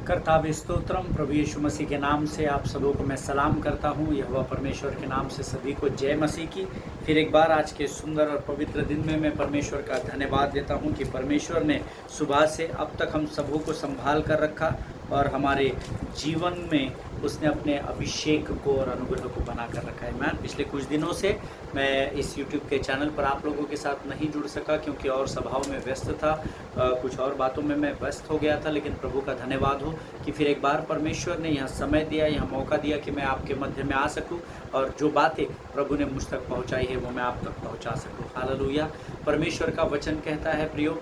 कर्तावे स्तोत्रम। प्रभु यीशु मसीह के नाम से आप सबों को मैं सलाम करता हूँ। यहोवा परमेश्वर के नाम से सभी को जय मसीह की। फिर एक बार आज के सुंदर और पवित्र दिन में मैं परमेश्वर का धन्यवाद देता हूँ कि परमेश्वर ने सुबह से अब तक हम सबों को संभाल कर रखा और हमारे जीवन में उसने अपने अभिषेक को और अनुग्रह को बना कर रखा है। मैं पिछले कुछ दिनों से मैं इस YouTube के चैनल पर आप लोगों के साथ नहीं जुड़ सका क्योंकि और सभाओं में व्यस्त था, कुछ और बातों में मैं व्यस्त हो गया था। लेकिन प्रभु का धन्यवाद हो कि फिर एक बार परमेश्वर ने यहाँ समय दिया, यहाँ मौका दिया कि मैं आपके मध्य में आ सकूँ और जो बातें प्रभु ने मुझ तक पहुँचाई है वो मैं आप तक पहुँचा सकूँ। हालेलुया। परमेश्वर का वचन कहता है, प्रियो,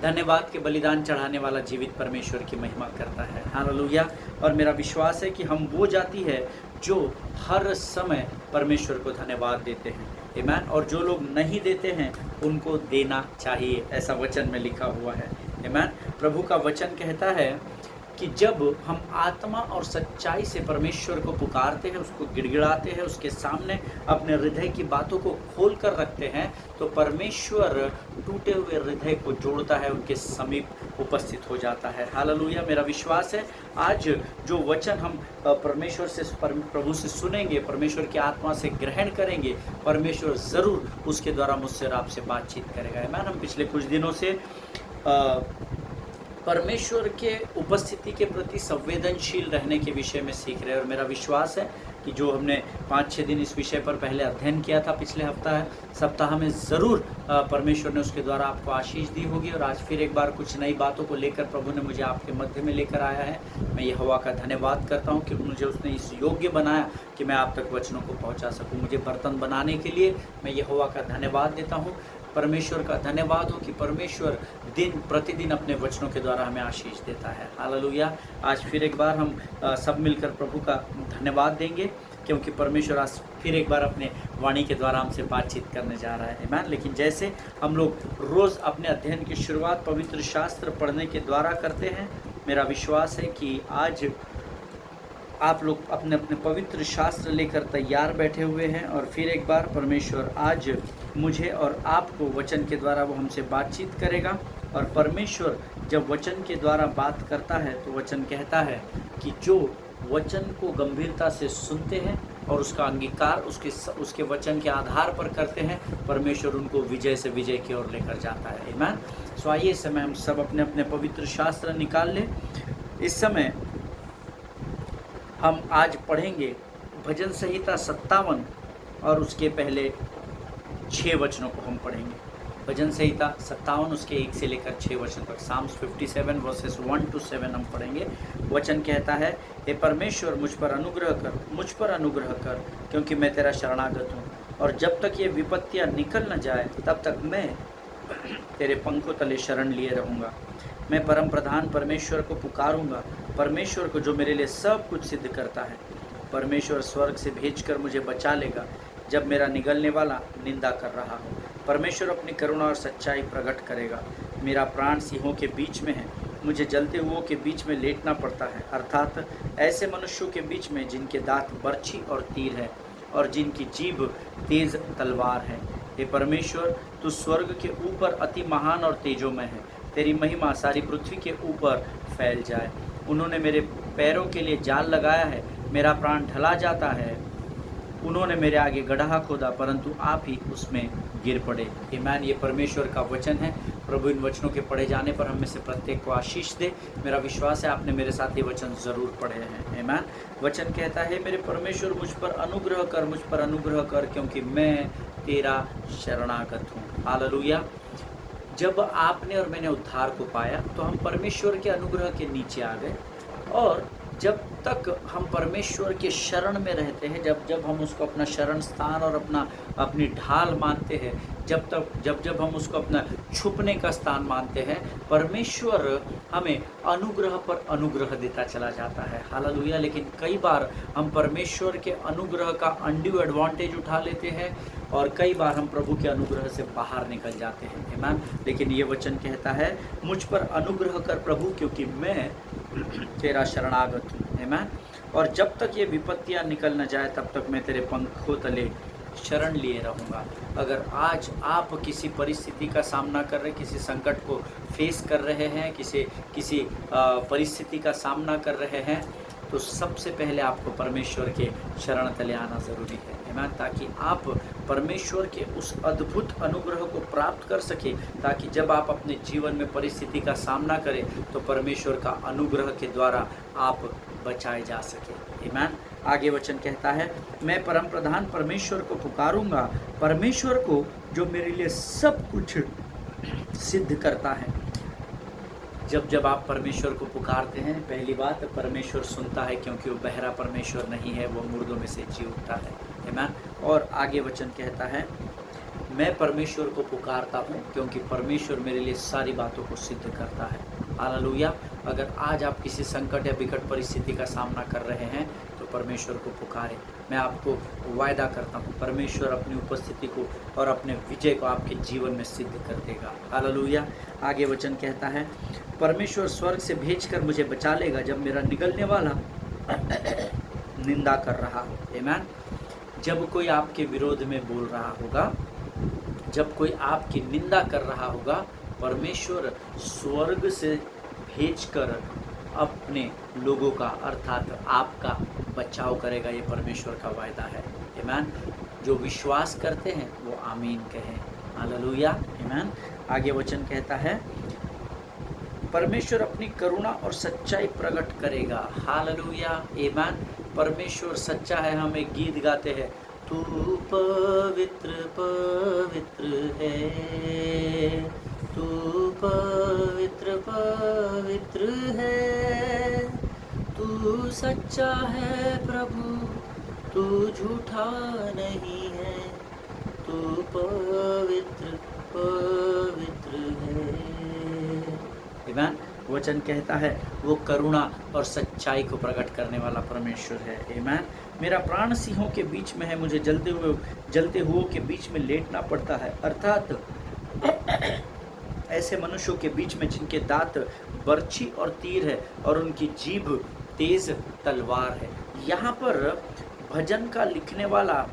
धन्यवाद के बलिदान चढ़ाने वाला जीवित परमेश्वर की महिमा करता है। हालेलुया। और मेरा विश्वास है कि हम वो जाति है जो हर समय परमेश्वर को धन्यवाद देते हैं। आमीन। और जो लोग नहीं देते हैं उनको देना चाहिए, ऐसा वचन में लिखा हुआ है। आमीन। प्रभु का वचन कहता है कि जब हम आत्मा और सच्चाई से परमेश्वर को पुकारते हैं, उसको गिड़गिड़ाते हैं, उसके सामने अपने हृदय की बातों को खोल कर रखते हैं, तो परमेश्वर टूटे हुए हृदय को जोड़ता है, उनके समीप उपस्थित हो जाता है। हालेलुया। मेरा विश्वास है आज जो वचन हम परमेश्वर से प्रभु से सुनेंगे, परमेश्वर की आत्मा से ग्रहण करेंगे, परमेश्वर ज़रूर उसके द्वारा मुझसे और आपसे बातचीत करेगा। मैं हम पिछले कुछ दिनों से परमेश्वर के उपस्थिति के प्रति संवेदनशील रहने के विषय में सीख रहे हैं। और मेरा विश्वास है कि जो हमने 5-6 दिन इस विषय पर पहले अध्ययन किया था पिछले सप्ताह में, ज़रूर परमेश्वर ने उसके द्वारा आपको आशीष दी होगी। और आज फिर एक बार कुछ नई बातों को लेकर प्रभु ने मुझे आपके मध्य में लेकर आया है। मैं यहोवा का धन्यवाद करता हूँ कि मुझे उसने इस योग्य बनाया कि मैं आप तक वचनों को पहुँचा सकूँ। मुझे बर्तन बनाने के लिए मैं यहोवा का धन्यवाद देता हूँ। परमेश्वर का धन्यवाद हो कि परमेश्वर दिन प्रतिदिन अपने वचनों के द्वारा हमें आशीष देता है। हालेलुया। आज फिर एक बार हम सब मिलकर प्रभु का धन्यवाद देंगे क्योंकि परमेश्वर आज फिर एक बार अपने वाणी के द्वारा हमसे बातचीत करने जा रहा है। आमीन। लेकिन जैसे हम लोग रोज़ अपने अध्ययन की शुरुआत पवित्र शास्त्र पढ़ने के द्वारा करते हैं, मेरा विश्वास है कि आज आप लोग अपने अपने पवित्र शास्त्र लेकर तैयार बैठे हुए हैं और फिर एक बार परमेश्वर आज मुझे और आपको वचन के द्वारा वो हमसे बातचीत करेगा। और परमेश्वर जब वचन के द्वारा बात करता है तो वचन कहता है कि जो वचन को गंभीरता से सुनते हैं और उसका अंगीकार उसके वचन के आधार पर करते हैं, परमेश्वर उनको विजय से विजय की ओर लेकर जाता है। आमीन। सो आइए इस समय हम सब अपने अपने पवित्र शास्त्र निकाल लें। इस समय हम आज पढ़ेंगे भजन संहिता 57 और उसके पहले 6 वचनों को हम पढ़ेंगे। भजन संहिता 57 उसके 1 से लेकर 6 वचन तक, साम्स 57 वर्सेस 1 to 7 हम पढ़ेंगे। वचन कहता है, हे परमेश्वर मुझ पर अनुग्रह कर क्योंकि मैं तेरा शरणागत हूँ। और जब तक ये विपत्तियाँ निकल न जाए तब तक मैं तेरे पंखों तले शरण लिए रहूँगा। मैं परम प्रधान परमेश्वर को पुकारूंगा, परमेश्वर को जो मेरे लिए सब कुछ सिद्ध करता है। परमेश्वर स्वर्ग से भेजकर मुझे बचा लेगा जब मेरा निगलने वाला निंदा कर रहा हो। परमेश्वर अपनी करुणा और सच्चाई प्रकट करेगा। मेरा प्राण सिंहों के बीच में है, मुझे जलते हुओं के बीच में लेटना पड़ता है, अर्थात ऐसे मनुष्यों के बीच में जिनके दांत बर्छी और तीर है और जिनकी जीभ तेज तलवार है। हे परमेश्वर, तू स्वर्ग के ऊपर अति महान और तेजोमय है, तेरी महिमा सारी पृथ्वी के ऊपर फैल जाए। उन्होंने मेरे पैरों के लिए जाल लगाया है, मेरा प्राण ढला जाता है। उन्होंने मेरे आगे गड्ढा खोदा परंतु आप ही उसमें गिर पड़े। आमीन। ये परमेश्वर का वचन है। प्रभु इन वचनों के पढ़े जाने पर हम में से प्रत्येक को आशीष दे। मेरा विश्वास है आपने मेरे साथ ये वचन ज़रूर पढ़े हैं। आमीन। वचन कहता है, मेरे परमेश्वर मुझ पर अनुग्रह कर क्योंकि मैं तेरा शरणागत हूँ। हालेलुया। जब आपने और मैंने उद्धार को पाया तो हम परमेश्वर के अनुग्रह के नीचे आ गए। और जब तक हम परमेश्वर के शरण में रहते हैं, जब हम उसको अपना शरण स्थान और अपनी ढाल मानते हैं, जब हम उसको अपना छुपने का स्थान मानते हैं, परमेश्वर हमें अनुग्रह पर अनुग्रह देता चला जाता है। हालेलुया। लेकिन कई बार हम परमेश्वर के अनुग्रह का अनड्यू एडवांटेज उठा लेते हैं और कई बार हम प्रभु के अनुग्रह से बाहर निकल जाते हैं। आमीन। लेकिन ये वचन कहता है, मुझ पर अनुग्रह कर प्रभु क्योंकि मैं तेरा शरणागत हूँ। आमीन। और जब तक ये विपत्तियाँ निकल न जाए तब तक मैं तेरे पंखों तले शरण लिए रहूँगा। अगर आज आप किसी परिस्थिति का सामना कर रहे, किसी संकट को फेस कर रहे हैं, किसी परिस्थिति का सामना कर रहे हैं, तो सबसे पहले आपको परमेश्वर के शरण तले आना ज़रूरी है, आमीन, ताकि आप परमेश्वर के उस अद्भुत अनुग्रह को प्राप्त कर सके, ताकि जब आप अपने जीवन में परिस्थिति का सामना करें तो परमेश्वर का अनुग्रह के द्वारा आप बचाए जा सके, आमीन। आगे वचन कहता है, मैं परम प्रधान परमेश्वर को पुकारूंगा, परमेश्वर को जो मेरे लिए सब कुछ सिद्ध करता है। जब आप परमेश्वर को पुकारते हैं, पहली बात परमेश्वर सुनता है, क्योंकि वो बहरा परमेश्वर नहीं है, वो मुर्दों में से जी उठता है, आमीन। और आगे वचन कहता है, मैं परमेश्वर को पुकारता हूँ क्योंकि परमेश्वर मेरे लिए सारी बातों को सिद्ध करता है, हालेलुया। अगर आज आप किसी संकट या विकट परिस्थिति का सामना कर रहे हैं तो परमेश्वर को पुकारें। मैं आपको वायदा करता हूँ, परमेश्वर अपनी उपस्थिति को और अपने विजय को आपके जीवन में सिद्ध कर देगा, हालेलुया। आगे वचन कहता है, परमेश्वर स्वर्ग से भेजकर मुझे बचा लेगा जब मेरा निगलने वाला निंदा कर रहा हो, आमीन। जब कोई आपके विरोध में बोल रहा होगा, जब कोई आपकी निंदा कर रहा होगा, परमेश्वर स्वर्ग से भेजकर अपने लोगों का अर्थात आपका बचाव करेगा। ये परमेश्वर का वायदा है, आमीन। जो विश्वास करते हैं वो आमीन कहें, हालेलुया, आमीन। आगे वचन कहता है, परमेश्वर अपनी करुणा और सच्चाई प्रकट करेगा, हालेलुया, आमीन। परमेश्वर सच्चा है। हम एक गीत गाते हैं, तू पवित्र पवित्र है, तू पवित्र पवित्र है, तू सच्चा है प्रभु, तू झूठा नहीं है, तू पवित्र पवित्र है, आमीन। वचन कहता है वो करुणा और सच्चाई को प्रकट करने वाला परमेश्वर है, आमीन। मेरा प्राण सिंहों के बीच में है, मुझे जलते हुओं के बीच में लेटना पड़ता है, अर्थात ऐसे मनुष्यों के बीच में जिनके दांत बर्छी और तीर है और उनकी जीभ तेज तलवार है। यहाँ पर भजन का लिखने वाला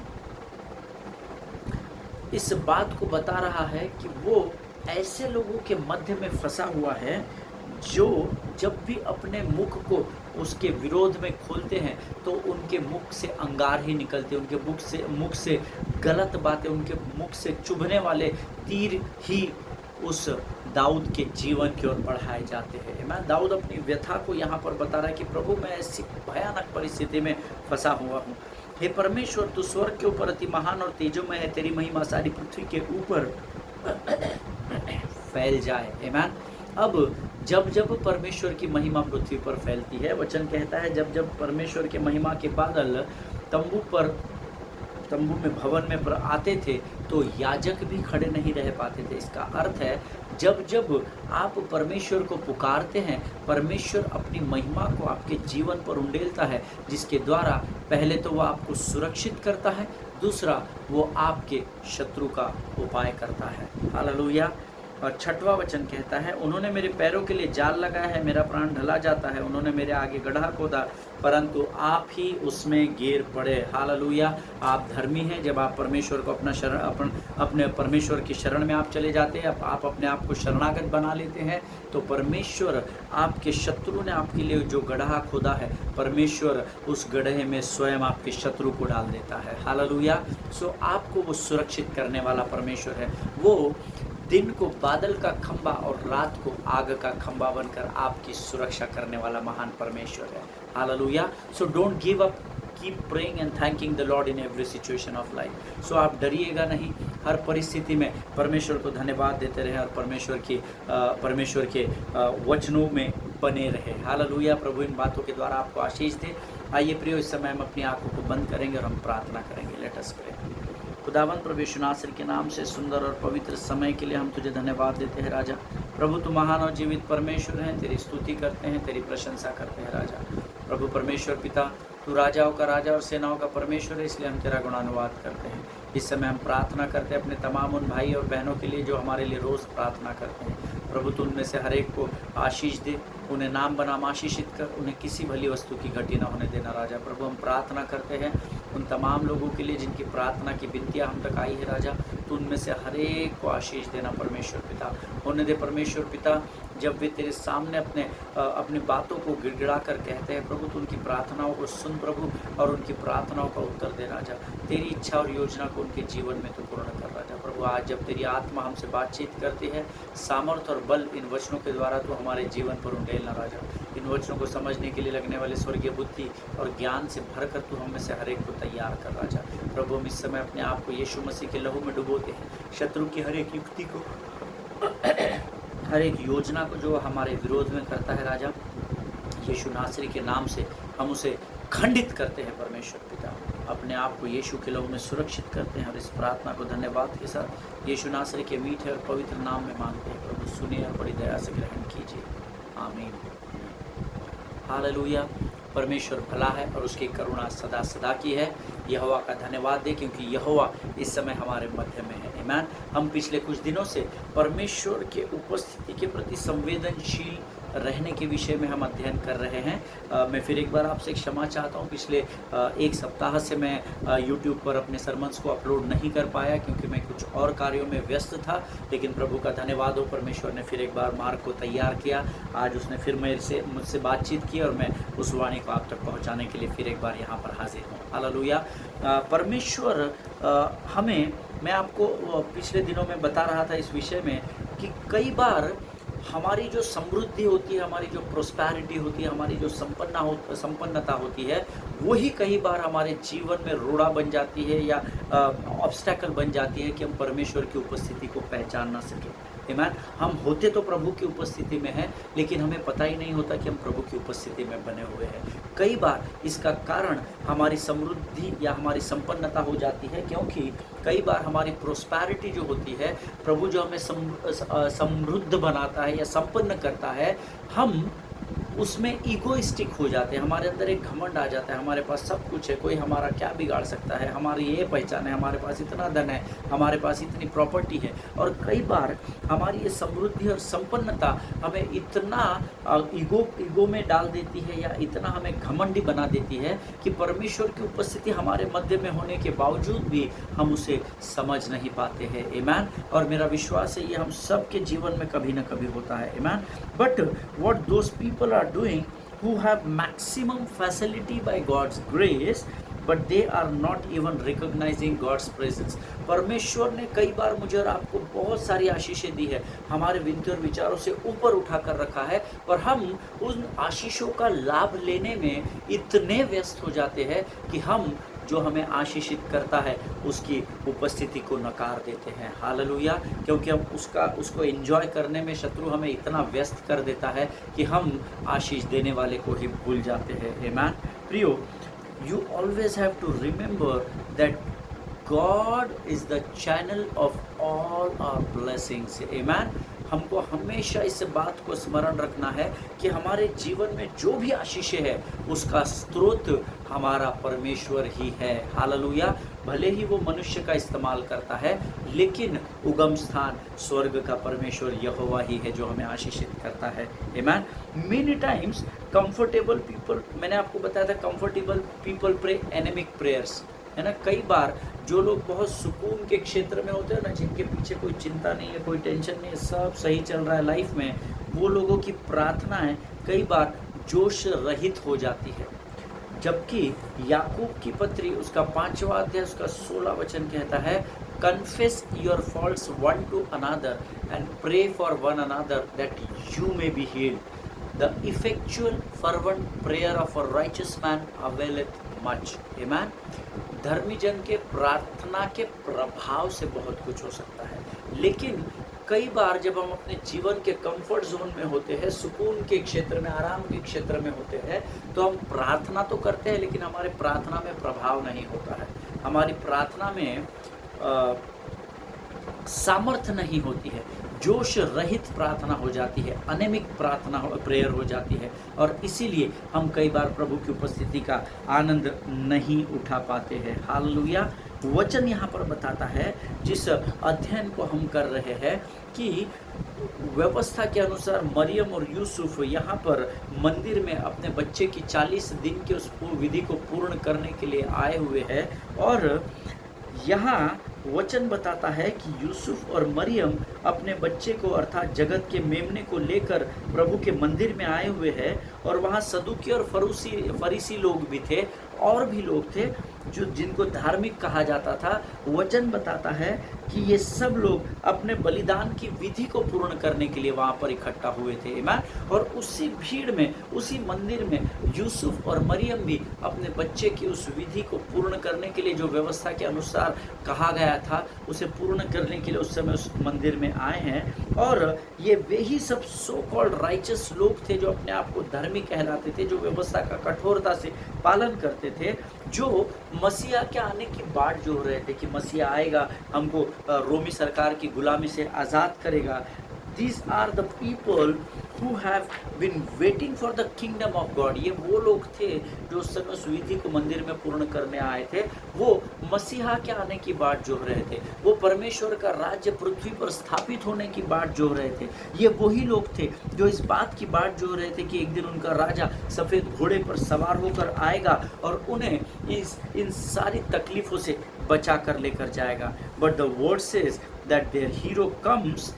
इस बात को बता रहा है कि वो ऐसे लोगों के मध्य में फंसा हुआ है जो जब भी अपने मुख को उसके विरोध में खोलते हैं तो उनके मुख से अंगार ही निकलते, उनके मुख से गलत बातें, उनके मुख से चुभने वाले तीर ही उस दाऊद के जीवन की ओर बढ़ाए जाते हैं। मैं दाऊद अपनी व्यथा को यहाँ पर बता रहा है कि प्रभु मैं ऐसी भयानक परिस्थिति में फंसा हुआ हूँ। हे परमेश्वर, तू स्वर्ग के ऊपर अति महान और तेजोमय है, तेरी महिमा सारी पृथ्वी के ऊपर फैल जाए, आमीन। अब जब परमेश्वर की महिमा पृथ्वी पर फैलती है, वचन कहता है जब परमेश्वर के महिमा के बादल तंबू में भवन में पर आते थे तो याजक भी खड़े नहीं रह पाते थे। इसका अर्थ है जब आप परमेश्वर को पुकारते हैं, परमेश्वर अपनी महिमा को आपके जीवन पर उंडेलता है, जिसके द्वारा पहले तो वो आपको सुरक्षित करता है, दूसरा वो आपके शत्रु का उपाय करता है, हालेलुया। और छठवां वचन कहता है, उन्होंने मेरे पैरों के लिए जाल लगाया है, मेरा प्राण ढला जाता है, उन्होंने मेरे आगे गड्ढा खोदा परंतु आप ही उसमें गिर पड़े, हालेलुया। आप धर्मी हैं जब आप परमेश्वर को अपने परमेश्वर की शरण में आप चले जाते हैं, आप अपने आप को शरणागत बना लेते हैं, तो परमेश्वर आपके शत्रु ने आपके लिए जो गड्ढा खोदा है, परमेश्वर उस गड्ढे में स्वयं आपके शत्रु को डाल देता है, हालेलुया। सो आपको वो सुरक्षित करने वाला परमेश्वर है। वो दिन को बादल का खंबा और रात को आग का खंबा बनकर आपकी सुरक्षा करने वाला महान परमेश्वर है, hallelujah. So don't give up, keep praying and thanking the Lord in every situation of life. So आप डरिएगा नहीं, हर परिस्थिति में परमेश्वर को धन्यवाद देते रहे और परमेश्वर के वचनों में बने रहे, हालेलुया। प्रभु इन बातों के द्वारा आपको आशीष दे। आइए प्रियो, इस समय हम अपनी आंखों को बंद करेंगे और हम प्रार्थना करेंगे। Let us pray. खुदावंद प्रभु यीशु नासरी के नाम से सुंदर और पवित्र समय के लिए हम तुझे धन्यवाद देते हैं राजा। प्रभु तू महान और जीवित परमेश्वर हैं, तेरी स्तुति करते हैं, तेरी प्रशंसा करते हैं राजा। प्रभु परमेश्वर पिता, तू राजाओं का राजा और सेनाओं का परमेश्वर है, इसलिए हम तेरा गुणानुवाद करते हैं। इस समय हम प्रार्थना करते हैं अपने तमाम उन भाई और बहनों के लिए जो हमारे लिए रोज़ प्रार्थना करते हैं। प्रभु तू उनमें से हर एक को आशीष दे, उन्हें नाम बनाम आशीषित कर, उन्हें किसी भली वस्तु की घटी न होने देना राजा। प्रभु हम प्रार्थना करते हैं उन तमाम लोगों के लिए जिनकी प्रार्थना की विनतियाँ हम तक आई है राजा, तो उनमें से हर एक को आशीष देना परमेश्वर पिता। होने दे परमेश्वर पिता, जब वे तेरे सामने अपनी बातों को गिड़गिड़ा कर कहते हैं प्रभु, तो उनकी प्रार्थनाओं को सुन प्रभु, और उनकी प्रार्थनाओं का उत्तर दे राजा। तेरी इच्छा और योजना को उनके जीवन में तो पूर्ण कर राजा। प्रभु आज जब तेरी आत्मा हमसे बातचीत करती है, सामर्थ और बल इन वचनों के द्वारा तो हमारे जीवन पर उंडेलना राजा। इन वचनों को समझने के लिए लगने वाले स्वर्गीय बुद्धि और ज्ञान से भरकर तू हम में से हर एक को तैयार कर राजा। प्रभु हम इस समय अपने आप को यीशु मसीह के लहू में डुबोते हैं। शत्रु की हर एक युक्ति को, हर एक योजना को जो हमारे विरोध में करता है राजा, यीशु नासरी के नाम से हम उसे खंडित करते हैं परमेश्वर पिता। अपने आप को यीशु के लहू में सुरक्षित करते हैं और इस प्रार्थना को धन्यवाद के साथ यीशु नासरी के मीठे और पवित्र नाम में मांगते हैं। प्रभु सुनिए और बड़ी दया से ग्रहण कीजिए। आमीन। हालेलुया। परमेश्वर भला है और उसकी करुणा सदा सदा की है। यहोवा का धन्यवाद दे, क्योंकि यहोवा इस समय हमारे मध्य में है। आमीन। हम पिछले कुछ दिनों से परमेश्वर के उपस्थिति के प्रति संवेदनशील रहने के विषय में हम अध्ययन कर रहे हैं। मैं फिर एक बार आपसे क्षमा चाहता हूँ। पिछले एक सप्ताह से मैं यूट्यूब पर अपने सरमन्स को अपलोड नहीं कर पाया, क्योंकि मैं कुछ और कार्यों में व्यस्त था। लेकिन प्रभु का धन्यवाद हो, परमेश्वर ने फिर एक बार मार्ग को तैयार किया। आज उसने फिर मुझसे बातचीत की और मैं उस वाणी को आप तक पहुँचाने के लिए फिर एक बार यहाँ पर हाजिर हूँ। हालेलुया। परमेश्वर मैं आपको पिछले दिनों में बता रहा था इस विषय में कि कई बार हमारी जो समृद्धि होती है, हमारी जो प्रोस्पैरिटी होती है, हमारी जो संपन्नता होती है, वही कई बार हमारे जीवन में रोड़ा बन जाती है या ऑब्स्टैकल बन जाती है कि हम परमेश्वर की उपस्थिति को पहचान ना सकें। आमीन। हम होते तो प्रभु की उपस्थिति में हैं, लेकिन हमें पता ही नहीं होता कि हम प्रभु की उपस्थिति में बने हुए हैं। कई बार इसका कारण हमारी समृद्धि या हमारी संपन्नता हो जाती है, क्योंकि कई बार हमारी प्रोस्पैरिटी जो होती है, प्रभु जो हमें समृद्ध बनाता है या संपन्न करता है, हम उसमें ईगोइस्टिक हो जाते हैं। हमारे अंदर एक घमंड आ जाता है, हमारे पास सब कुछ है, कोई हमारा क्या बिगाड़ सकता है, हमारी ये पहचान है, हमारे पास इतना धन है, हमारे पास इतनी प्रॉपर्टी है। और कई बार हमारी ये समृद्धि और संपन्नता हमें इतना ईगो में डाल देती है या इतना हमें घमंडी बना देती है कि परमेश्वर की उपस्थिति हमारे मध्य में होने के बावजूद भी हम उसे समझ नहीं पाते हैं। आमीन। और मेरा विश्वास है ये हम सब के जीवन में कभी ना कभी होता है। आमीन। But what those people are doing who have maximum facility by God's grace, but they are not even recognizing God's presence। परमेश्वर ने कई बार मुझे और आपको बहुत सारी आशीषें दी है, हमारे विनती और विचारों से ऊपर उठा कर रखा है, और हम उन आशीषों का लाभ लेने में इतने व्यस्त हो जाते हैं कि हम जो हमें आशीषित करता है उसकी उपस्थिति को नकार देते हैं। हालेलुया। क्योंकि हम उसको एंजॉय करने में शत्रु हमें इतना व्यस्त कर देता है कि हम आशीष देने वाले को ही भूल जाते हैं। आमीन। प्रियो, you always have to remember that God is the channel of all our blessings। Amen। हमको हमेशा इस बात को स्मरण रखना है कि हमारे जीवन में जो भी आशीषें है उसका स्रोत हमारा परमेश्वर ही है। हालेलुया। भले ही वो मनुष्य का इस्तेमाल करता है, लेकिन उगम स्थान स्वर्ग का परमेश्वर यहोवा ही है जो हमें आशीषित करता है। आमीन। मेनी टाइम्स कंफर्टेबल पीपल, मैंने आपको बताया था comfortable people pray anaemic prayers, है ना। कई बार जो लोग बहुत सुकून के क्षेत्र में होते हैं ना, जिनके पीछे कोई चिंता नहीं है, कोई टेंशन नहीं है, सब सही चल रहा है लाइफ में, वो लोगों की प्रार्थनाएं कई बार जोश रहित हो जाती है। जबकि याकूब की पत्री उसका 5वां अध्याय उसका 16 वचन कहता है, confess your faults one to another and pray for one another that you may be healed. The effectual fervent prayer of a righteous man availeth much. आमीन। धर्मी जन के प्रार्थना के प्रभाव से बहुत कुछ हो सकता है, लेकिन कई बार जब हम अपने जीवन के कंफर्ट जोन में होते हैं, सुकून के क्षेत्र में, आराम के क्षेत्र में होते हैं, तो हम प्रार्थना तो करते हैं, लेकिन हमारे प्रार्थना में प्रभाव नहीं होता है, हमारी प्रार्थना में सामर्थ्य नहीं होती है। जोश रहित प्रार्थना हो जाती है, अनेमिक प्रार्थना प्रेयर हो जाती है, और इसीलिए हम कई बार प्रभु की उपस्थिति का आनंद नहीं उठा पाते हैं। हालेलुया। वचन यहाँ पर बताता है, जिस अध्ययन को हम कर रहे हैं, कि व्यवस्था के अनुसार मरियम और यूसुफ यहाँ पर मंदिर में अपने बच्चे की 40 दिन के उस विधि को पूर्ण करने के लिए आए हुए हैं। और यहाँ वचन बताता है कि यूसुफ और मरियम अपने बच्चे को अर्थात जगत के मेमने को लेकर प्रभु के मंदिर में आए हुए हैं, और वहाँ सदुकी और फरीसी लोग भी थे, और भी लोग थे जो जिनको धार्मिक कहा जाता था। वचन बताता है कि ये सब लोग अपने बलिदान की विधि को पूर्ण करने के लिए वहाँ पर इकट्ठा हुए थे। ईमान। और उसी भीड़ में, उसी मंदिर में यूसुफ और मरियम भी अपने बच्चे की उस विधि को पूर्ण करने के लिए, जो व्यवस्था के अनुसार कहा गया था, उसे पूर्ण करने के लिए उस समय उस मंदिर में आए हैं। और ये वे ही सब सो कॉल्ड राइचस लोग थे जो अपने आप को धर्मी कहलाते थे, जो व्यवस्था का कठोरता से पालन करते थे, जो मसीहा के आने की बाट जो रहे थे कि मसीहा आएगा, हमको रोमी सरकार की गुलामी से आज़ाद करेगा। These are the people who have been waiting for the kingdom of God। ये वो लोग थे जो उस समय उस विधि को मंदिर में पूर्ण करने आए थे। वो मसीहा के आने की बाट जोह रहे थे, वो परमेश्वर का राज्य पृथ्वी पर स्थापित होने की बाट जोह रहे थे। ये वही लोग थे जो इस बात की बाट जोह रहे थे कि एक दिन उनका राजा सफ़ेद घोड़े पर सवार होकर आएगा और उन्हें इन सारी तकलीफ़ों से बचा कर लेकर जाएगा। But the word says that their hero comes.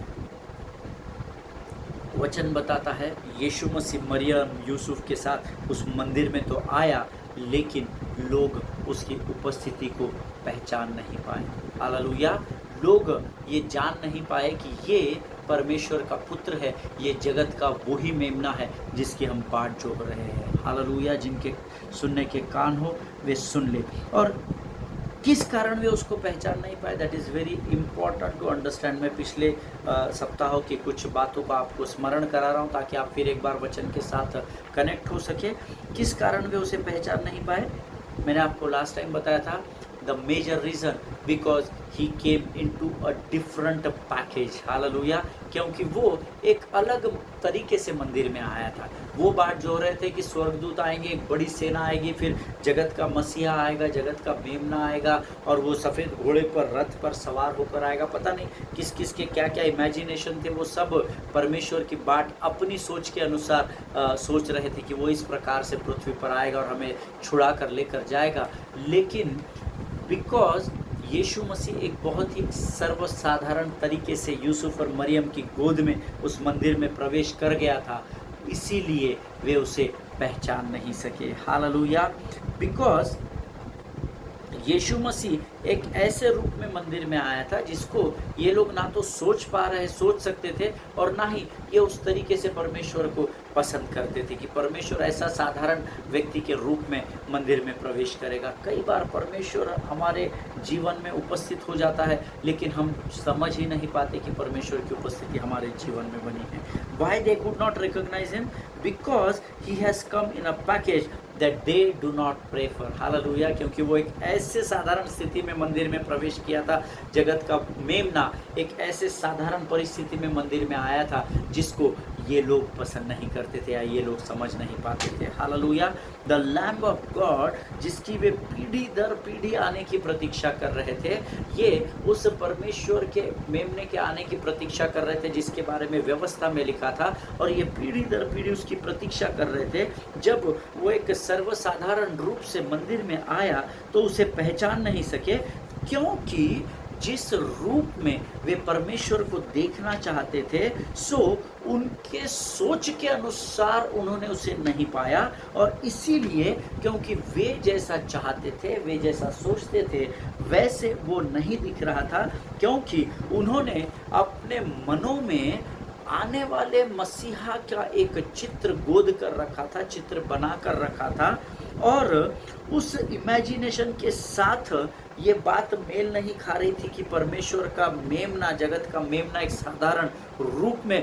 वचन बताता है यीशु मसीह मरियम यूसुफ के साथ उस मंदिर में तो आया, लेकिन लोग उसकी उपस्थिति को पहचान नहीं पाए। हालेलुया। लोग ये जान नहीं पाए कि ये परमेश्वर का पुत्र है, ये जगत का वही मेमना है जिसकी हम बाट जोह रहे हैं। हालेलुया। जिनके सुनने के कान हो वे सुन ले। और किस कारण वे उसको पहचान नहीं पाए, that is very important to understand. मैं पिछले सप्ताहों की कुछ बातों का आपको स्मरण करा रहा हूँ ताकि आप फिर एक बार वचन के साथ कनेक्ट हो सके। किस कारण वे उसे पहचान नहीं पाए? मैंने आपको लास्ट टाइम बताया था, the major reason because he came into a different package. Hallelujah. क्योंकि वो एक अलग तरीके से मंदिर में आया था। वो बात जो रहे थे कि स्वर्गदूत आएंगे, एक बड़ी सेना आएगी, फिर जगत का मसीहा आएगा, जगत का मेमना आएगा, और वो सफ़ेद घोड़े पर रथ पर सवार होकर आएगा। पता नहीं किस किस के क्या क्या इमेजिनेशन थे, वो सब परमेश्वर की बात अपनी सोच के अनुसार सोच रहे थे कि वो इस प्रकार से पृथ्वी पर आएगा और हमें छुड़ा कर लेकर जाएगा। लेकिन बिकॉज यीशु मसीह एक बहुत ही सर्वसाधारण तरीके से यूसुफ और मरियम की गोद में उस मंदिर में प्रवेश कर गया था, इसीलिए वे उसे पहचान नहीं सके। हालेलुया। बिकॉज यीशु मसीह एक ऐसे रूप में मंदिर में आया था जिसको ये लोग ना तो सोच सकते थे, और ना ही ये उस तरीके से परमेश्वर को पसंद करते थे कि परमेश्वर ऐसा साधारण व्यक्ति के रूप में मंदिर में प्रवेश करेगा। कई बार परमेश्वर हमारे जीवन में उपस्थित हो जाता है, लेकिन हम समझ ही नहीं पाते कि परमेश्वर की उपस्थिति हमारे जीवन में बनी है। Why they could not recognize him? Because he has come in a package that they do not pray for। Hallelujah. क्योंकि वो एक ऐसे साधारण स्थिति में मंदिर में प्रवेश किया था, जगत का मेमना एक ऐसे साधारण परिस्थिति में मंदिर में आया था जिसको ये लोग पसंद नहीं करते थे या ये लोग समझ नहीं पाते थे। Hallelujah. The lamb of God, जिसकी वे पीढ़ी दर पीढ़ी आने की प्रतीक्षा कर रहे थे, ये उस परमेश्वर के मेमने के आने की प्रतीक्षा कर रहे थे जिसके बारे में व्यवस्था में लिखा था, और ये पीढ़ी दर पीढ़ी उसकी प्रतीक्षा कर रहे थे। जब वो एक सर्वसाधारण रूप से मंदिर में आया तो उसे पहचान नहीं सके, क्योंकि जिस रूप में वे परमेश्वर को देखना चाहते थे, सो उनके सोच के अनुसार उन्होंने उसे नहीं पाया। और इसीलिए क्योंकि वे जैसा चाहते थे, वे जैसा सोचते थे, वैसे वो नहीं दिख रहा था, क्योंकि उन्होंने अपने मनों में आने वाले मसीहा का एक चित्र गोद कर रखा था, चित्र बना कर रखा था, और उस इमेजिनेशन के साथ ये बात मेल नहीं खा रही थी कि परमेश्वर का मेमना, जगत का मेमना एक साधारण रूप में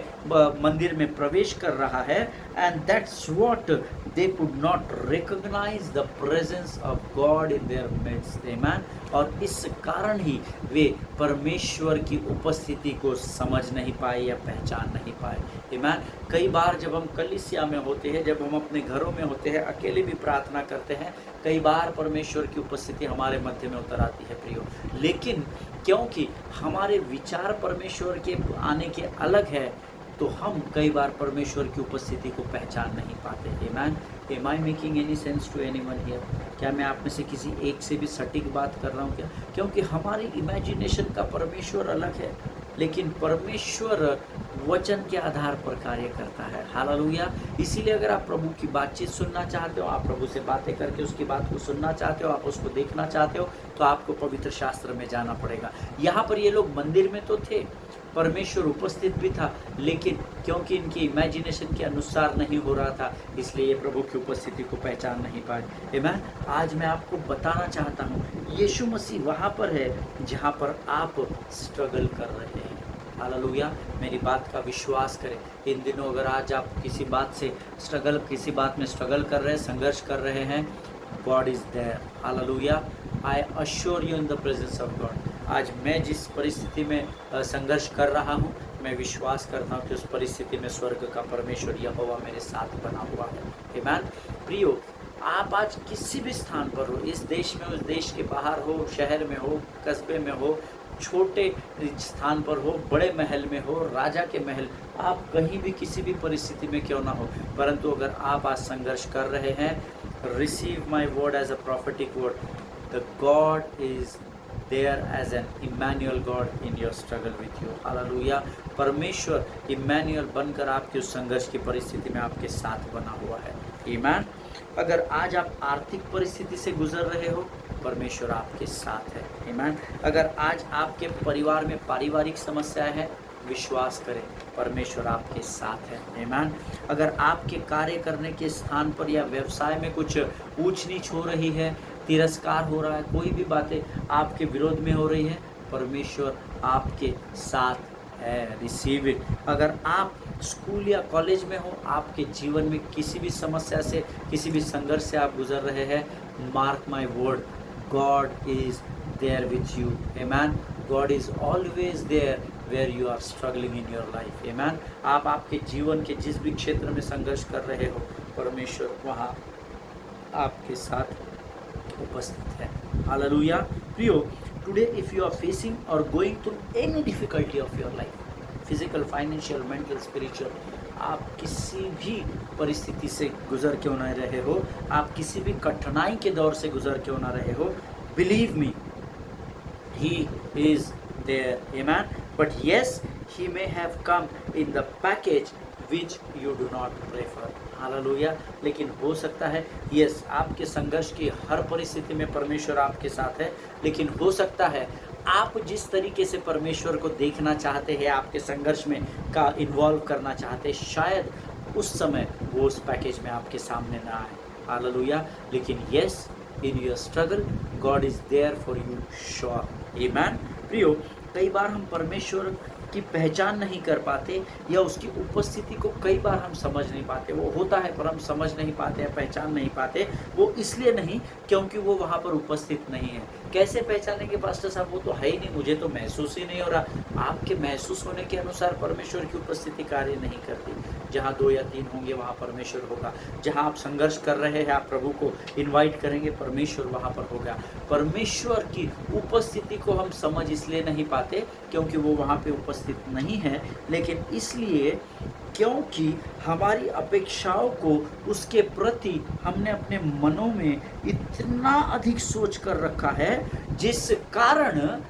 मंदिर में प्रवेश कर रहा है, and that's what they could not recognise the presence of God in their midst, amen. और इस कारण ही वे परमेश्वर की उपस्थिति को समझ नहीं पाए या पहचान नहीं पाए, आमेन। कई बार जब हम कलीसिया में होते हैं, जब हम अपने घरों में होते हैं, अकेले भी प्रार्थना करते हैं, कई बार परमेश्वर की उपस्थिति हमारे मध्य में उतर आती है प्रियो, लेकिन क्योंकि हमारे विचार परमेश्वर के आने के अलग है, तो हम कई बार परमेश्वर की उपस्थिति को पहचान नहीं पाते। Amen. Am I making any sense to anyone here? क्या मैं आप में से किसी एक से भी सटीक बात कर रहा हूँ क्या? क्योंकि हमारी इमेजिनेशन का परमेश्वर अलग है, लेकिन परमेश्वर वचन के आधार पर कार्य करता है। हालेलुया। इसीलिए अगर आप प्रभु की बातचीत सुनना चाहते हो, आप प्रभु से बातें करके उसकी बात को सुनना चाहते हो, आप उसको देखना चाहते हो, तो आपको पवित्र शास्त्र में जाना पड़ेगा। यहाँ पर ये लोग मंदिर में तो थे, परमेश्वर उपस्थित भी था, लेकिन क्योंकि इनकी इमेजिनेशन के अनुसार नहीं हो रहा था, इसलिए ये प्रभु की उपस्थिति को पहचान नहीं पाए। आमेन। आज मैं आपको बताना चाहता हूँ, यीशु मसीह वहाँ पर है जहाँ पर आप स्ट्रगल कर रहे हैं। हालेलुया। मेरी बात का विश्वास करें। इन दिनों अगर आज आप किसी बात में स्ट्रगल कर रहे हैं, संघर्ष कर रहे हैं, God is there. Hallelujah. I assure you in the presence of God. आज मैं जिस परिस्थिति में संघर्ष कर रहा हूँ, मैं विश्वास करता हूँ कि उस परिस्थिति में स्वर्ग का परमेश्वर यहोवा मेरे साथ बना हुआ है। आमेन। प्रियो, आप आज किसी भी स्थान पर हो, इस देश में, उस देश के बाहर हो, शहर में हो, कस्बे में हो, छोटे स्थान पर हो, बड़े महल में हो, राजा के महल, आप कहीं भी किसी भी परिस्थिति में क्यों ना हो, परंतु अगर आप आज संघर्ष कर रहे हैं, receive my word as a prophetic word, the God is there as an Emmanuel God in your struggle with you. Hallelujah. परमेश्वर इमैनुअल बनकर आपके उस संघर्ष की परिस्थिति में आपके साथ बना हुआ है। आमीन। अगर आज आप आर्थिक परिस्थिति से गुजर रहे हो, परमेश्वर आपके साथ है। आमीन। अगर आज आपके परिवार में पारिवारिक समस्याएं हैं, विश्वास करें, परमेश्वर आपके साथ है। आमीन। अगर आपके कार्य करने के स्थान पर या व्यवसाय में कुछ ऊंच नीच हो रही है, तिरस्कार हो रहा है, कोई भी बातें आपके विरोध में हो रही है, परमेश्वर आपके साथ है। Receive it. अगर आप स्कूल या कॉलेज में हो, आपके जीवन में किसी भी समस्या से, किसी भी संघर्ष से आप गुजर रहे हैं, mark my word, God is there with you. Amen. God is always there where you are struggling in your life. Amen. आप आपके जीवन के जिस भी क्षेत्र में संघर्ष कर रहे हो, परमेश्वर वहाँ आपके साथ उपस्थित है। हालेलुया। प्रियो, today if you are facing और going through any difficulty of your life, physical, financial, mental, spiritual, आप किसी भी परिस्थिति से गुजर क्यों ना रहे हो, आप किसी भी कठिनाई के दौर से गुजर क्यों ना रहे हो, believe me, he is there. Amen. But yes, he may have come in the package which you do not prefer। Hallelujah. लेकिन हो सकता है, यस, आपके संघर्ष की हर परिस्थिति में परमेश्वर आपके साथ है, लेकिन हो सकता है आप जिस तरीके से परमेश्वर को देखना चाहते हैं, आपके संघर्ष में का इन्वॉल्व करना चाहते हैं, शायद उस समय वो उस पैकेज में आपके सामने ना आए। हालेलुया। लेकिन yes, in your struggle God is there for you, sure. Amen. प्रियो, कई बार हम परमेश्वर की पहचान नहीं कर पाते या उसकी उपस्थिति को कई बार हम समझ नहीं पाते। वो होता है पर हम समझ नहीं पाते या पहचान नहीं पाते। वो इसलिए नहीं क्योंकि वो वहाँ पर उपस्थित नहीं है। कैसे पहचानेंगे पास्टर साहब? वो तो है ही नहीं, मुझे तो महसूस ही नहीं हो रहा। आपके महसूस होने के अनुसार परमेश्वर की उपस्थिति कार्य नहीं करती। जहाँ 2 या 3 होंगे वहाँ परमेश्वर होगा। जहाँ आप संघर्ष कर रहे हैं, आप प्रभु को इनवाइट करेंगे, परमेश्वर वहाँ पर होगा। परमेश्वर की उपस्थिति को हम समझ इसलिए नहीं पाते क्योंकि वो वहाँ पे उपस्थित नहीं है, लेकिन इसलिए क्योंकि हमारी अपेक्षाओं को उसके प्रति हमने अपने मनों में इतना अधिक सोच कर रखा है, जिस कारण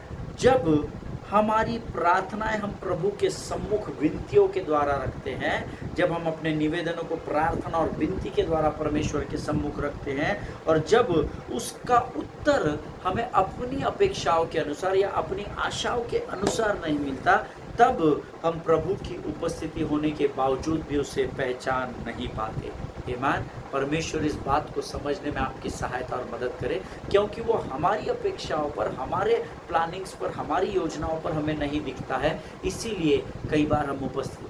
जब हमारी प्रार्थनाएं हम प्रभु के सम्मुख विनतियों के द्वारा रखते हैं, जब हम अपने निवेदनों को प्रार्थना और विनती के द्वारा परमेश्वर के सम्मुख रखते हैं, और जब उसका उत्तर हमें अपनी अपेक्षाओं के अनुसार या अपनी आशाओं के अनुसार नहीं मिलता, तब हम प्रभु की उपस्थिति होने के बावजूद भी उसे पहचान नहीं पाते। आमीन। परमेश्वर इस बात को समझने में आपकी सहायता और मदद करे, क्योंकि वो हमारी अपेक्षाओं पर, हमारे प्लानिंग्स पर, हमारी योजनाओं पर हमें नहीं दिखता है, इसीलिए कई बार हम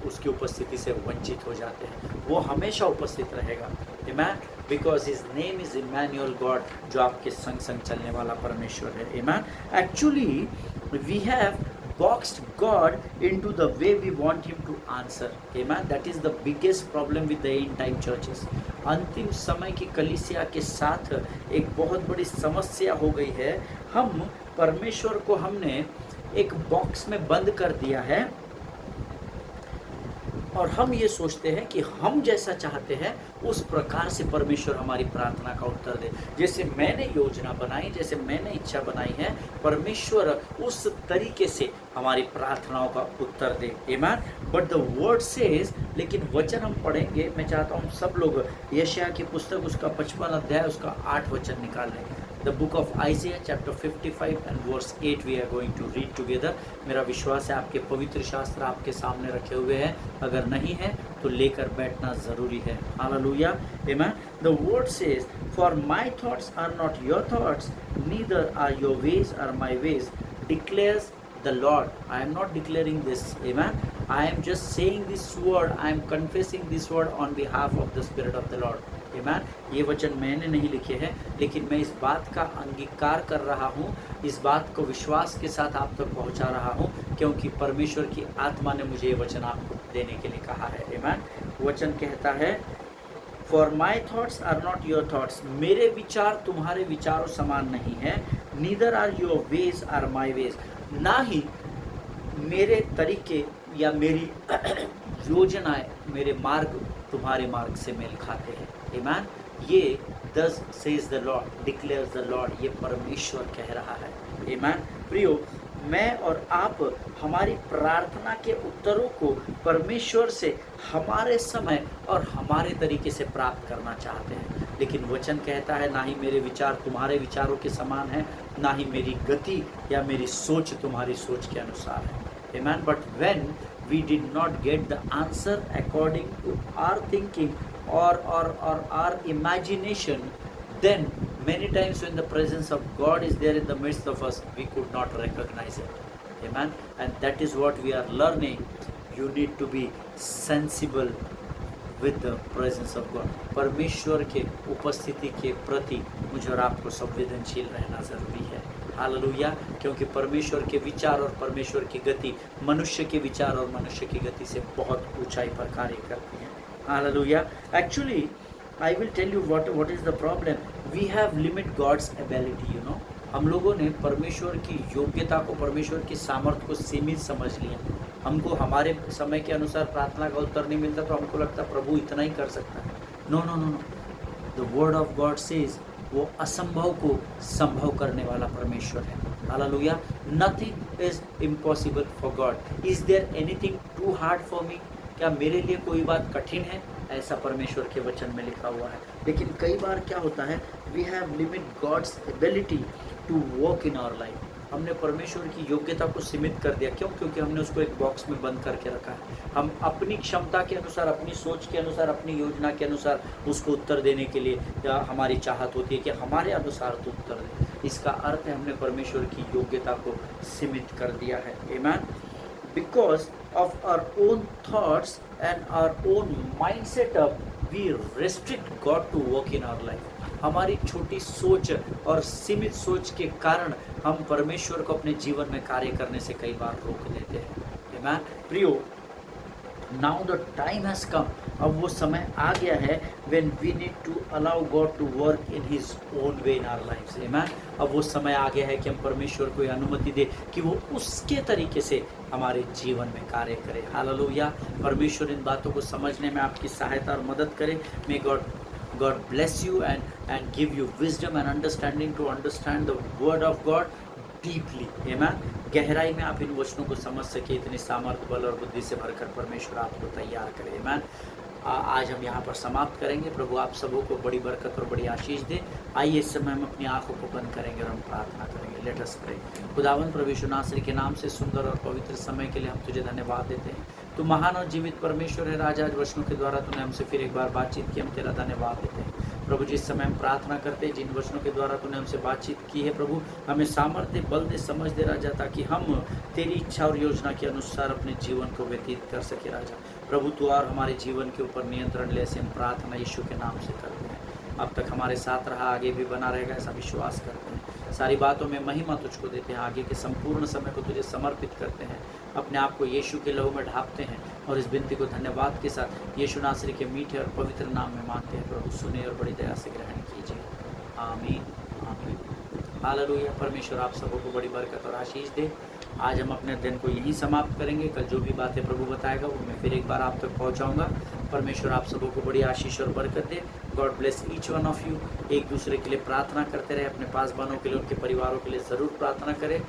उसकी उपस्थिति से वंचित हो जाते हैं। वो हमेशा उपस्थित रहेगा, amen, because his name is Emmanuel God, जो आपके संग संग चलने वाला परमेश्वर है, amen. Actually we have boxed God into the way we want him to answer, amen. That is the biggest problem with the end time churches. अंतिम समय की कलीसिया के साथ एक बहुत बड़ी समस्या हो गई है, हम परमेश्वर को हमने एक बॉक्स में बंद कर दिया है और हम ये सोचते हैं कि हम जैसा चाहते हैं उस प्रकार से परमेश्वर हमारी प्रार्थना का उत्तर दे। जैसे मैंने योजना बनाई, जैसे मैंने इच्छा बनाई है, परमेश्वर उस तरीके से हमारी प्रार्थनाओं का उत्तर दे, आमेन। बट द वर्ड सेज, लेकिन वचन हम पढ़ेंगे, मैं चाहता हूँ सब लोग यशायाह की पुस्तक उसका 55 अध्याय उसका 8 वचन निकाल लें। The book of Isaiah chapter 55 and verse 8 we are going to read together. मेरा विश्वास है आपके पवित्र शास्त्र आपके सामने रखे हुए हैं, अगर नहीं है तो लेकर बैठना ज़रूरी है। Hallelujah, amen. The word says, for my thoughts are not your thoughts, neither are your ways are my ways, declares the Lord. I am not declaring this, amen. I am just saying this word, I am confessing this word on behalf of the Spirit of the Lord, आमेन। ये वचन मैंने नहीं लिखे हैं, लेकिन मैं इस बात का अंगीकार कर रहा हूँ, इस बात को विश्वास के साथ आप तक पहुँचा रहा हूँ, क्योंकि परमेश्वर की आत्मा ने मुझे ये वचन आपको देने के लिए कहा है, आमेन। वचन कहता है, for my thoughts are not your thoughts, मेरे विचार तुम्हारे विचारों समान नहीं है, neither are your ways are my ways, ना ही मेरे तरीके या मेरी योजनाएं, मेरे मार्ग तुम्हारे मार्ग से मेल खाते हैं, आमेन। ये दस says the Lord, declares the Lord, ये परमेश्वर कह रहा है, आमेन। प्रियो, मैं और आप हमारी प्रार्थना के उत्तरों को परमेश्वर से हमारे समय और हमारे तरीके से प्राप्त करना चाहते हैं, लेकिन वचन कहता है ना ही मेरे विचार तुम्हारे विचारों के समान है, ना ही मेरी गति या मेरी सोच तुम्हारी सोच के अनुसार है, amen. But when we did not get the answer according to our thinking or our imagination, then many times when the presence of God is there in the midst of us, we could not recognize it, amen. And that is what we are learning. You need to be sensible with the presence of God. परमेश्वर के उपस्थिति के प्रति मुझे और आपको संवेदनशील रहना ज़रूरी है, हालेलुया, क्योंकि परमेश्वर के विचार और परमेश्वर की गति मनुष्य के विचार और मनुष्य की गति से बहुत ऊंचाई पर कार्य करती है, hallelujah. Actually I will tell you what is the problem, we have limit God's ability, you know. हम लोगों ने परमेश्वर की योग्यता को, परमेश्वर की सामर्थ्य को सीमित समझ लिया। हमको हमारे समय के अनुसार प्रार्थना का उत्तर नहीं मिलता तो हमको लगता प्रभु इतना ही कर सकता है। No no no no, the word of God says वो असंभव को संभव करने वाला परमेश्वर है, hallelujah. Nothing is impossible for God. Is there anything too hard for me, क्या मेरे लिए कोई बात कठिन है, ऐसा परमेश्वर के वचन में लिखा हुआ है। लेकिन कई बार क्या होता है, we have limit God's ability to work in our life. हमने परमेश्वर की योग्यता को सीमित कर दिया, क्यों? क्योंकि हमने उसको एक बॉक्स में बंद करके रखा है। हम अपनी क्षमता के अनुसार, अपनी सोच के अनुसार, अपनी योजना के अनुसार उसको उत्तर देने के लिए, या हमारी चाहत होती है कि हमारे अनुसार तो उत्तर दे। इसका अर्थ है हमने परमेश्वर की योग्यता को सीमित कर दिया है, amen. Because of our own thoughts and our own mind setup we restrict God to work in our life. हमारी छोटी सोच और सीमित सोच के कारण हम परमेश्वर को अपने जीवन में कार्य करने से कई बार रोक देते हैं, आमेन। प्रियो, now the time has come, अब वो समय आ गया है when we need to allow God to work in his own way in our lifes, amen. अब वो समय आ गया है कि हम परमेश्वर को अनुमति दे कि वो उसके तरीके से हमारे जीवन में कार्य करे, हालेलुया। परमेश्वर इन बातों को समझने में आपकी सहायता और मदद करे। मे God bless you and give you wisdom and understanding to understand the word of God deeply, amen। गहराई में आप इन वचनों को समझ सके, इतने सामर्थ्य, बल और बुद्धि से भरकर परमेश्वर आपको तैयार करे, amen। आज हम यहाँ पर समाप्त करेंगे। प्रभु आप सबों को बड़ी बरकत और बड़ी आशीष दे। आइए इस समय हम अपनी आंखों को बंद करेंगे और हम प्रार्थना करेंगे। Let us pray. खुदावंद प्रभु यीशु नासरी के नाम से सुंदर और पवित्र समय के लिए हम तुझे धन्यवाद देते हैं। तू महान और जीवित परमेश्वर है राजा। आज वचनों के द्वारा तूने हमसे फिर एक बार बातचीत की, हम तेरा धन्यवाद देते हैं। प्रभु जिस समय हम प्रार्थना करते हैं, जिन वचनों के द्वारा तूने हमसे बातचीत की है प्रभु, हमें सामर्थ्य बल दे, समझ दे राजा, ताकि हम तेरी इच्छा और योजना के अनुसार अपने जीवन को व्यतीत कर सके राजा। प्रभु तू और हमारे जीवन के ऊपर नियंत्रण ले, ऐसे हम प्रार्थना यीशु के नाम से करते हैं। अब तक हमारे साथ रहा, आगे भी बना रहेगा, ऐसा विश्वास करते हैं। सारी बातों में महिमा तुझको देते हैं। आगे के संपूर्ण समय को तुझे समर्पित करते हैं। अपने आप को यीशु के लहू में ढापते हैं और इस विनती को धन्यवाद के साथ यीशु नासरी के मीठे और पवित्र नाम में मांगते हैं। प्रभु सुने और बड़ी दया से ग्रहण कीजिए। आमीन आमीन। हालेलुया। परमेश्वर आप सबों को बड़ी बरकत और आशीष दे। आज हम अपने दिन को यहीं समाप्त करेंगे। कल जो भी बातें प्रभु बताएगा वो मैं फिर एक बार आप तक पहुंचाऊंगा। परमेश्वर आप सबों को बड़ी आशीष और बरकत दे। God bless each one of you. एक दूसरे के लिए प्रार्थना करते रहे, अपने पासवानों के लिए, उनके परिवारों के लिए ज़रूर प्रार्थना करें।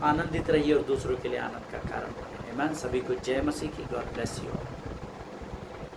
आनंदित रहिए और दूसरों के लिए आनंद का कारण बने। आमीन। सभी को जय मसीह की। God bless you.